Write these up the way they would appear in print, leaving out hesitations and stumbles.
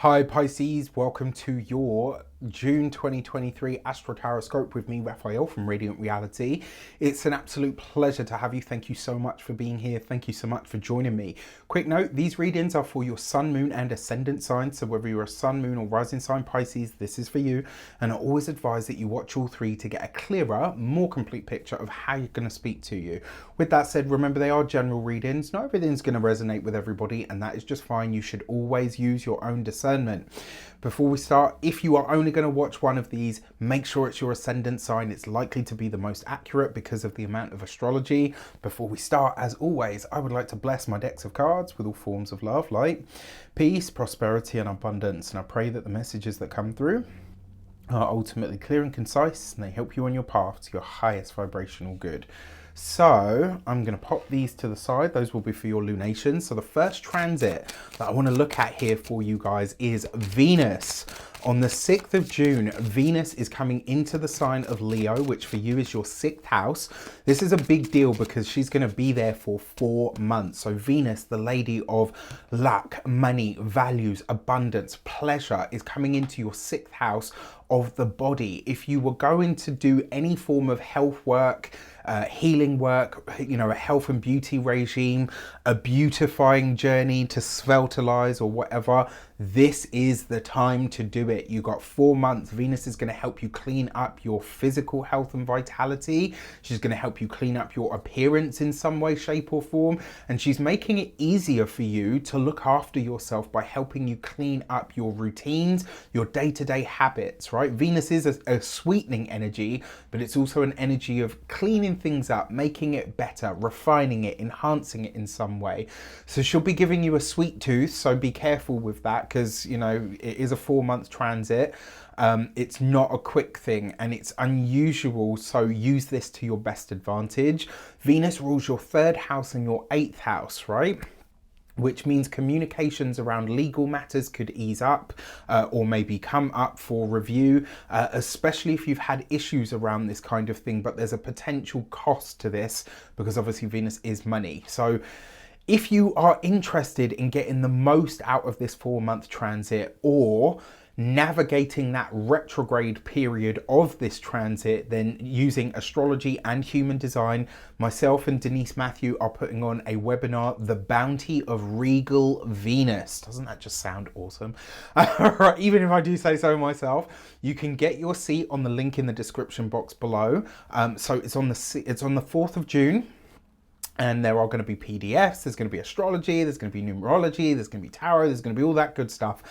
Hi Pisces, welcome to your June 2023 Astro Tarot Scope with me, Raphael from Radiant Reality. It's an absolute pleasure to have you. Thank you so much for being here. Thank you so much for joining me. Quick note, these readings are for your sun, moon and ascendant signs. So whether you're a sun, moon or rising sign Pisces, this is for you. And I always advise that you watch all three to get a clearer, more complete picture of how you're going to speak to you. With that said, remember they are general readings. Not everything's going to resonate with everybody, and that is just fine. You should always use your own discernment. Before we start, if you are only going to watch one of these, make sure it's your ascendant sign. It's likely to be the most accurate because of the amount of astrology. Before we start, as always, I would like to bless my decks of cards with all forms of love, light, peace, prosperity and abundance. And I pray that the messages that come through are ultimately clear and concise, and they help you on your path to your highest vibrational good. So I'm going to pop these to the side. Those will be for your lunations. So the first transit that I want to look at here for you guys is Venus. On the 6th of June, Venus is coming into the sign of Leo, which for you is your 6th house. This is a big deal because she's going to be there for 4 months. So Venus, the lady of luck, money, values, abundance, pleasure, is coming into your 6th house of the body. If you were going to do any form of health work, healing work, you know, a health and beauty regime, a beautifying journey to sveltalize or whatever, this is the time to do it. You got 4 months. Venus is going to help you clean up your physical health and vitality. She's going to help you clean up your appearance in some way, shape or form. And she's making it easier for you to look after yourself by helping you clean up your routines, your day-to-day habits, right? Venus is a sweetening energy, but it's also an energy of cleaning things up, making it better, refining it, enhancing it in some way. So she'll be giving you a sweet tooth. So be careful with that, because, you know, it is a 4-month transit. It's not a quick thing and it's unusual, so use this to your best advantage. Venus rules your 3rd house and your 8th house, right? Which means communications around legal matters could ease up or maybe come up for review, especially if you've had issues around this kind of thing, but there's a potential cost to this because obviously Venus is money. So if you are interested in getting the most out of this 4-month transit or navigating that retrograde period of this transit, then using astrology and human design, myself and Denise Matthew are putting on a webinar, The Bounty of Regal Venus. Doesn't that just sound awesome? Even if I do say so myself. You can get your seat on the link in the description box below. So it's on the 4th of June. And there are going to be PDFs, there's going to be astrology, there's going to be numerology, there's going to be tarot, there's going to be all that good stuff.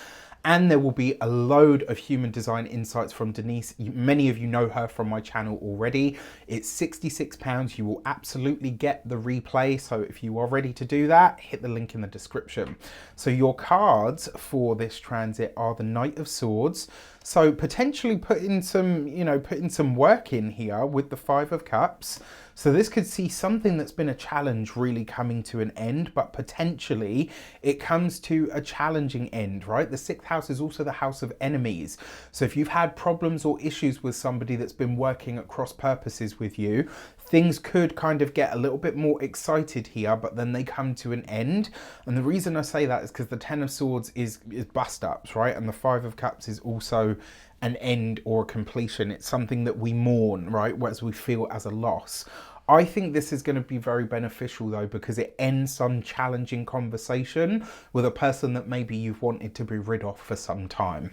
And there will be a load of human design insights from Denise. Many of you know her from my channel already. It's £66. You will absolutely get the replay. So if you are ready to do that, hit the link in the description. So your cards for this transit are the Knight of Swords. So potentially putting some work in here with the 5 of Cups. So this could see something that's been a challenge really coming to an end, but potentially it comes to a challenging end, right? The 6th house is also the house of enemies. So if you've had problems or issues with somebody that's been working at cross purposes with you, things could kind of get a little bit more excited here, but then they come to an end. And the reason I say that is because the 10 of Swords is bust ups, right? And the 5 of Cups is also an end or a completion. It's something that we mourn, right? Whereas we feel as a loss. I think this is going to be very beneficial though, because it ends some challenging conversation with a person that maybe you've wanted to be rid of for some time.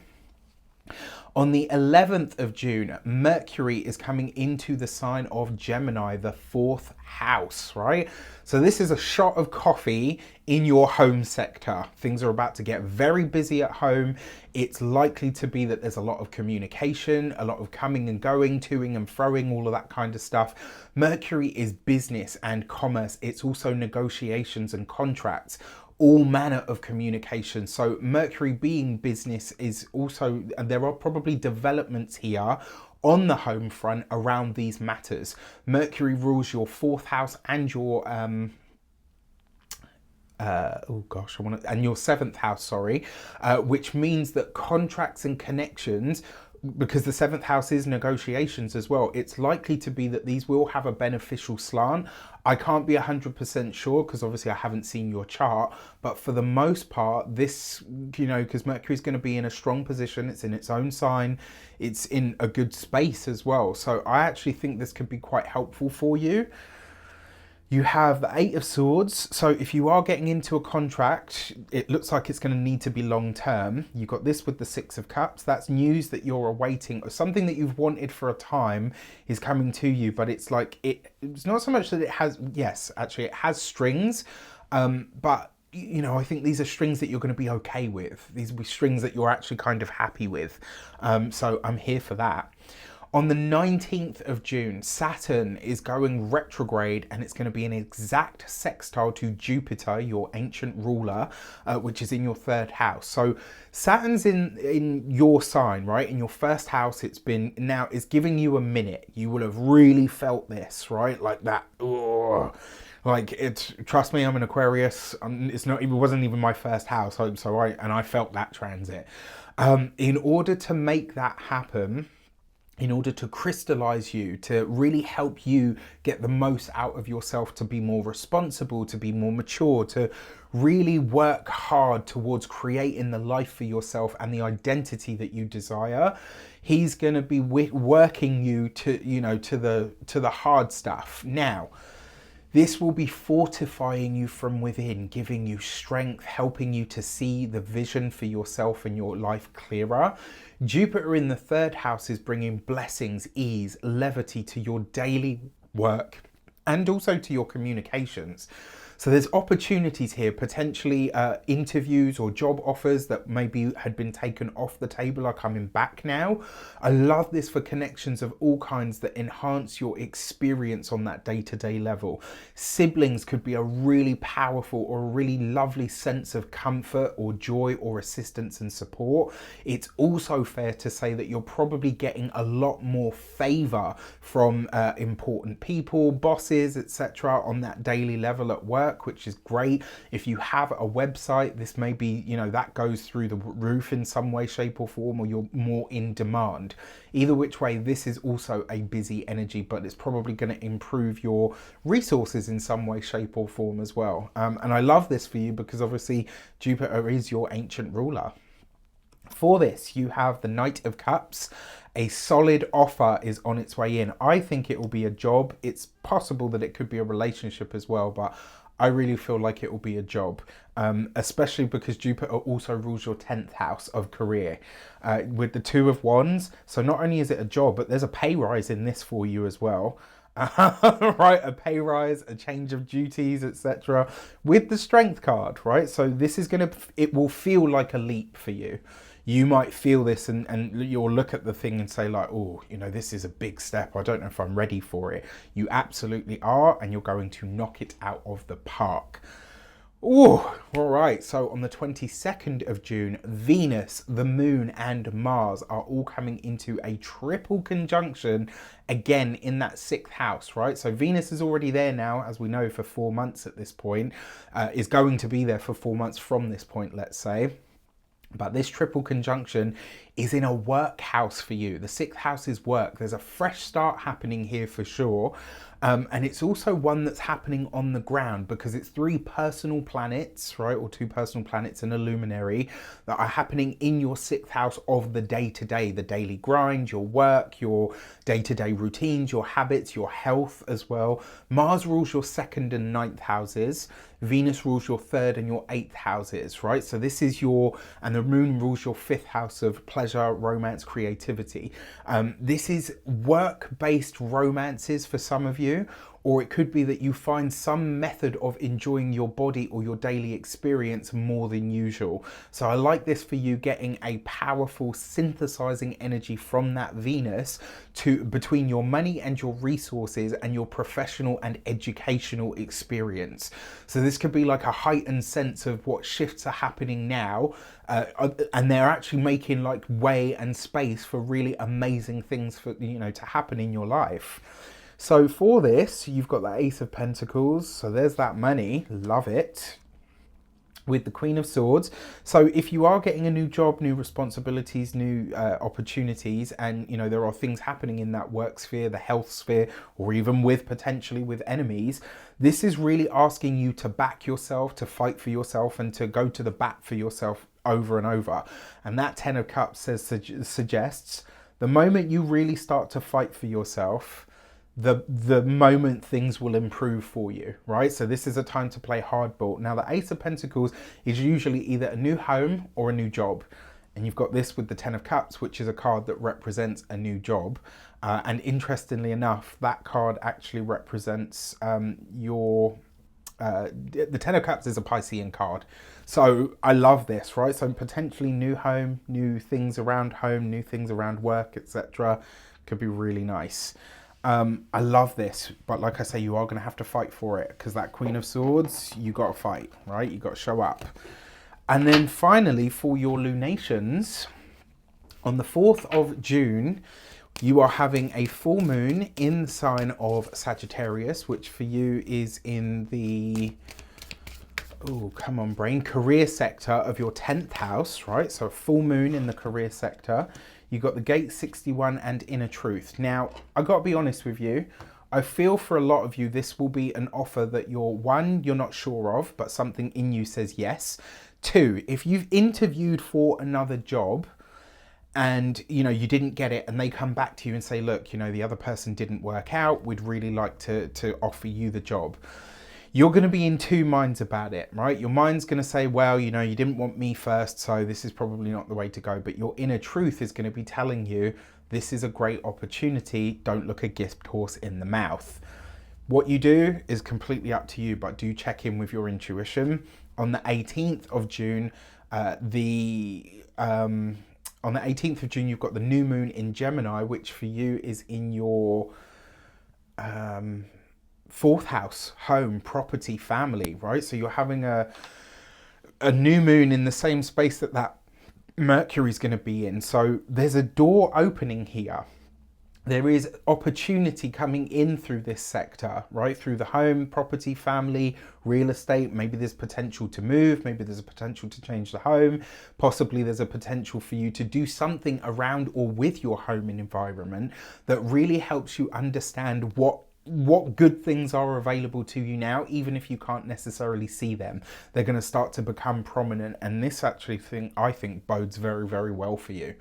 On the 11th of June, Mercury is coming into the sign of Gemini, the 4th house, right? So this is a shot of coffee in your home sector. Things are about to get very busy at home. It's likely to be that there's a lot of communication, a lot of coming and going, toing and froing, all of that kind of stuff. Mercury is business and commerce. It's also negotiations and contracts. All manner of communication. So Mercury being business is also, and there are probably developments here on the home front around these matters. Mercury rules your 4th house and your and your 7th house, sorry, which means that contracts and connections because the 7th house is negotiations as well, it's likely to be that these will have a beneficial slant. I can't be 100% sure because obviously I haven't seen your chart, but for the most part, this, you know, because Mercury is going to be in a strong position, it's in its own sign, it's in a good space as well. So I actually think this could be quite helpful for you. You have the 8 of Swords. So if you are getting into a contract, it looks like it's going to need to be long term. You've got this with the 6 of Cups. That's news that you're awaiting, or something that you've wanted for a time is coming to you. But it's like, it's not so much that it has, yes, actually it has strings, but you know, I think these are strings that you're going to be okay with. These will be strings that you're actually kind of happy with. So I'm here for that. On the 19th of June, Saturn is going retrograde, and it's going to be an exact sextile to Jupiter, your ancient ruler, which is in your 3rd house. So Saturn's in your sign, right? In your 1st house, it's giving you a minute. You will have really felt this, right? Like that. Ugh. Like trust me, I'm an Aquarius. It wasn't even my 1st house. So I felt that transit. In order to make that happen, in order to crystallize you, to really help you get the most out of yourself, to be more responsible, to be more mature, to really work hard towards creating the life for yourself and the identity that you desire, he's going to be working you to, you know, to the hard stuff. Now, this will be fortifying you from within, giving you strength, helping you to see the vision for yourself and your life clearer. Jupiter in the 3rd house is bringing blessings, ease, levity to your daily work and also to your communications. So there's opportunities here, potentially interviews or job offers that maybe had been taken off the table are coming back now. I love this for connections of all kinds that enhance your experience on that day-to-day level. Siblings could be a really powerful or a really lovely sense of comfort or joy or assistance and support. It's also fair to say that you're probably getting a lot more favor from important people, bosses, etc. on that daily level at work, which is great. If you have a website, this may be, you know, that goes through the roof in some way, shape or form, or you're more in demand. Either which way, this is also a busy energy, but it's probably going to improve your resources in some way, shape or form as well. And I love this for you because obviously Jupiter is your ancient ruler. For this, you have the Knight of Cups. A solid offer is on its way in. I think it will be a job. It's possible that it could be a relationship as well, but I really feel like it will be a job, especially because Jupiter also rules your 10th house of career with the 2 of Wands. So not only is it a job, but there's a pay rise in this for you as well. Right, a pay rise, a change of duties, etc. with the Strength card, right? So this is it will feel like a leap for you. You might feel this and you'll look at the thing and say like, oh, you know, this is a big step. I don't know if I'm ready for it. You absolutely are, and you're going to knock it out of the park. Oh, all right. So on the 22nd of June, Venus, the Moon and Mars are all coming into a triple conjunction again in that 6th house, right? So Venus is already there now, as we know, for 4 months at this point, is going to be there for 4 months from this point, let's say. But this triple conjunction is in a work house for you. The 6th house is work. There's a fresh start happening here for sure. And it's also one that's happening on the ground because it's 3 personal planets, right? Or 2 personal planets and a luminary that are happening in your 6th house of the day-to-day, the daily grind, your work, your day-to-day routines, your habits, your health as well. Mars rules your 2nd and 9th houses. Venus rules your 3rd and your 8th houses, right? So this is and the Moon rules your 5th house of pleasure, romance, creativity. This is work-based romances for some of you, or it could be that you find some method of enjoying your body or your daily experience more than usual. So I like this for you, getting a powerful synthesizing energy from that Venus between your money and your resources and your professional and educational experience. So this could be like a heightened sense of what shifts are happening now, and they're actually making like way and space for really amazing things for, you know, to happen in your life. So for this, you've got the Ace of Pentacles. So there's that money. Love it. with the Queen of Swords. So if you are getting a new job, new responsibilities, new opportunities, and you know there are things happening in that work sphere, the health sphere, or even with potentially with enemies, this is really asking you to back yourself, to fight for yourself, and to go to the bat for yourself over and over. And that Ten of Cups suggests the moment you really start to fight for yourself, the moment things will improve for you, right? So this is a time to play hardball. Now the Ace of Pentacles is usually either a new home or a new job. And you've got this with the Ten of Cups, which is a card that represents a new job. And interestingly enough, that card actually represents the Ten of Cups is a Piscean card. So I love this, right? So potentially new home, new things around home, new things around work, etc. Could be really nice. I love this, but like I say, you are going to have to fight for it, because that Queen of Swords, you got to fight, right? You got to show up. And then finally, for your lunations, on the 4th of June, you are having a full moon in the sign of Sagittarius, which for you is in the, oh, come on, brain, career sector of your 10th house, right? So a full moon in the career sector. You got the Gate 61 and Inner Truth. Now, I got to be honest with you. I feel for a lot of you, this will be an offer that you're not sure of, but something in you says yes. 2, if you've interviewed for another job and you know you didn't get it, and they come back to you and say, look, you know, the other person didn't work out, we'd really like to offer you the job. You're going to be in two minds about it, right? Your mind's going to say, well, you know, you didn't want me first, so this is probably not the way to go. But your inner truth is going to be telling you, this is a great opportunity. Don't look a gift horse in the mouth. What you do is completely up to you, but do check in with your intuition. On the 18th of June, on the 18th of June, you've got the new moon in Gemini, which for you is in your 4th house, home, property, family, right? So you're having a new moon in the same space that Mercury is going to be in. So there's a door opening here. There is opportunity coming in through this sector, right? Through the home, property, family, real estate. Maybe there's potential to move. Maybe there's a potential to change the home. Possibly there's a potential for you to do something around or with your home and environment that really helps you understand what good things are available to you now, even if you can't necessarily see them. They're going to start to become prominent, and this actually I think bodes very, very well for you.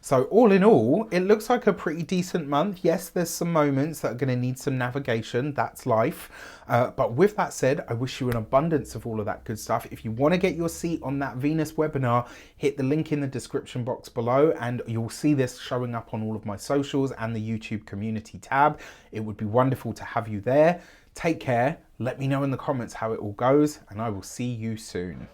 So all in all, it looks like a pretty decent month. Yes, there's some moments that are going to need some navigation. That's life. But with that said, I wish you an abundance of all of that good stuff. If you want to get your seat on that Venus webinar, hit the link in the description box below, and you'll see this showing up on all of my socials and the YouTube community tab. It would be wonderful to have you there. Take care. Let me know in the comments how it all goes, and I will see you soon.